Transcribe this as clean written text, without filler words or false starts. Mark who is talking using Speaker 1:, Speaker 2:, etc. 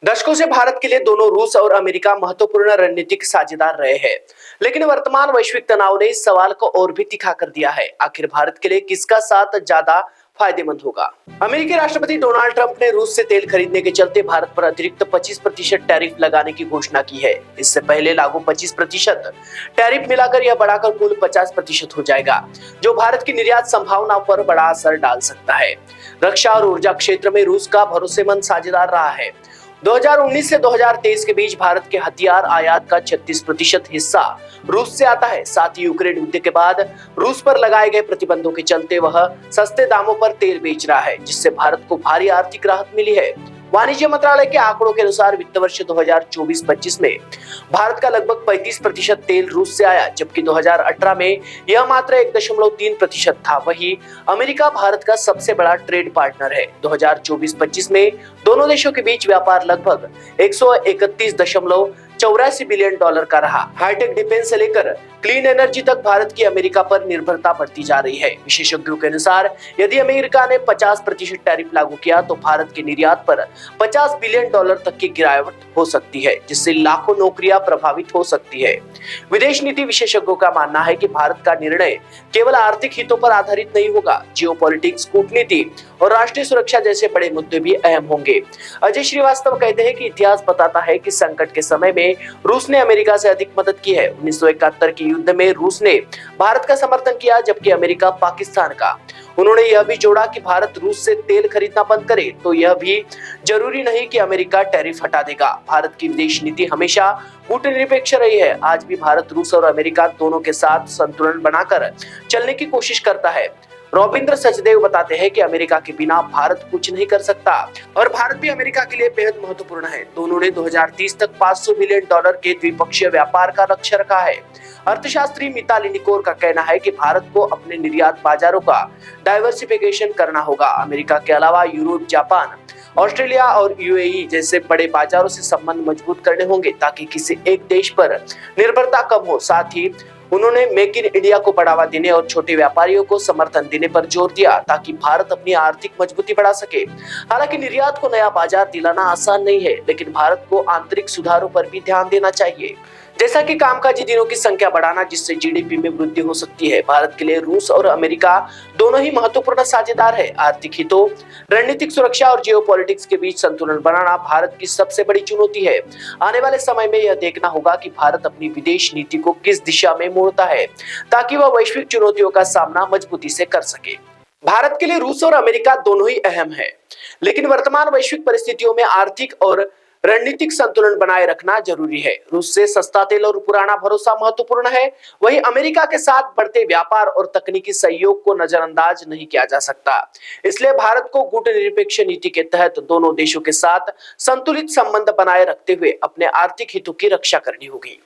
Speaker 1: दशकों से भारत के लिए दोनों रूस और अमेरिका महत्वपूर्ण रणनीतिक साझेदार रहे हैं। लेकिन वर्तमान वैश्विक तनाव ने इस सवाल को और भी तीखा कर दिया है, आखिर भारत के लिए किसका साथ ज्यादा फायदेमंद होगा। अमेरिकी राष्ट्रपति डोनाल्ड ट्रंप ने रूस से तेल खरीदने के चलते भारत पर अतिरिक्त 25% टैरिफ लगाने की घोषणा की है। इससे पहले लागू 25% टैरिफ मिलाकर यह बढ़ाकर कुल 50% हो जाएगा, जो भारत की निर्यात संभावनाओं पर बड़ा असर डाल सकता है। रक्षा और ऊर्जा क्षेत्र में रूस का भरोसेमंद साझेदार रहा है। 2019 से 2023 के बीच भारत के हथियार आयात का 36% हिस्सा रूस से आता है। साथ ही यूक्रेन युद्ध के बाद रूस पर लगाए गए प्रतिबंधों के चलते वह सस्ते दामों पर तेल बेच रहा है, जिससे भारत को भारी आर्थिक राहत मिली है। वाणिज्य मंत्रालय के आंकड़ों के अनुसार वित्त वर्ष 2024-25 में भारत का लगभग 35% तेल रूस से आया, जबकि 2018 में यह मात्र 1.3% था। वहीं अमेरिका भारत का सबसे बड़ा ट्रेड पार्टनर है। 2024-25 में दोनों देशों के बीच व्यापार लगभग 131.84 बिलियन डॉलर का रहा। हाईटेक डिफेंस से लेकर क्लीन एनर्जी तक भारत की अमेरिका पर निर्भरता बढ़ती जा रही है। विशेषज्ञों के अनुसार यदि अमेरिका ने 50% टैरिफ लागू किया तो भारत के निर्यात पर 50 बिलियन डॉलर तक की गिरावट हो सकती है, जिससे लाखों नौकरियां प्रभावित हो सकती है। विदेश नीति विशेषज्ञों का मानना है कि भारत का निर्णय केवल आर्थिक हितों पर आधारित नहीं होगा। जियोपॉलिटिक्स, कूटनीति और राष्ट्रीय सुरक्षा जैसे बड़े मुद्दे भी अहम होंगे। अजय श्रीवास्तव कहते हैं कि इतिहास बताता है कि संकट के समय में रूस ने अमेरिका से अधिक मदद की है। 1971 के युद्ध में रूस ने भारत का समर्थन किया, जबकि अमेरिका पाकिस्तान का। उन्होंने यह भी जोड़ा कि भारत रूस से तेल खरीदना बंद करे तो यह भी जरूरी नहीं कि अमेरिका टैरिफ हटा देगा। भारत की विदेश नीति हमेशा कूटनिरपेक्ष रही है। आज भी भारत रूस और अमेरिका दोनों के साथ संतुलन बनाकर चलने की कोशिश करता है। रविंद्र सचदेव बताते हैं कि अमेरिका के बिना भारत कुछ नहीं कर सकता और भारत भी अमेरिका के लिए बेहद महत्वपूर्ण है। दोनों ने 2030 तक 500 बिलियन डॉलर के द्विपक्षीय व्यापार का लक्ष्य रखा है। अर्थशास्त्री मिताली निकोर का कहना है कि भारत को अपने निर्यात बाजारों का डाइवर्सिफिकेशन करना होगा। अमेरिका के अलावा यूरोप, जापान, ऑस्ट्रेलिया और यूएई जैसे बड़े बाजारों से संबंध मजबूत करने होंगे ताकि किसी एक देश पर निर्भरता कम हो। साथ ही उन्होंने मेक इन इंडिया को बढ़ावा देने और छोटे व्यापारियों को समर्थन देने पर जोर दिया ताकि भारत अपनी आर्थिक मजबूती बढ़ा सके। हालांकि निर्यात को नया बाजार दिलाना आसान नहीं है, लेकिन भारत को आंतरिक सुधारों पर भी ध्यान देना चाहिए, जैसा कि कामकाजी दिनों की संख्या बढ़ाना, जिससे जीडीपी में वृद्धि हो सकती है। भारत के लिए रूस और अमेरिका दोनों ही महत्वपूर्ण साझेदार है। आर्थिक हितों, रणनीतिक सुरक्षा और जियोपॉलिटिक्स के बीच संतुलन बनाना भारत की सबसे बड़ी चुनौती है। आने वाले समय में यह देखना होगा कि भारत अपनी विदेश नीति को किस दिशा में मोड़ता है ताकि वह वैश्विक चुनौतियों का सामना मजबूती से कर सके। भारत के लिए रूस और अमेरिका दोनों ही अहम है, लेकिन वर्तमान वैश्विक परिस्थितियों में आर्थिक और रणनीतिक संतुलन बनाए रखना जरूरी है। रूस से सस्ता तेल और पुराना भरोसा महत्वपूर्ण है। वहीं अमेरिका के साथ बढ़ते व्यापार और तकनीकी सहयोग को नजरअंदाज नहीं किया जा सकता। इसलिए भारत को कूटनिरपेक्ष नीति के तहत दोनों देशों के साथ संतुलित संबंध बनाए रखते हुए अपने आर्थिक हितों की रक्षा करनी होगी।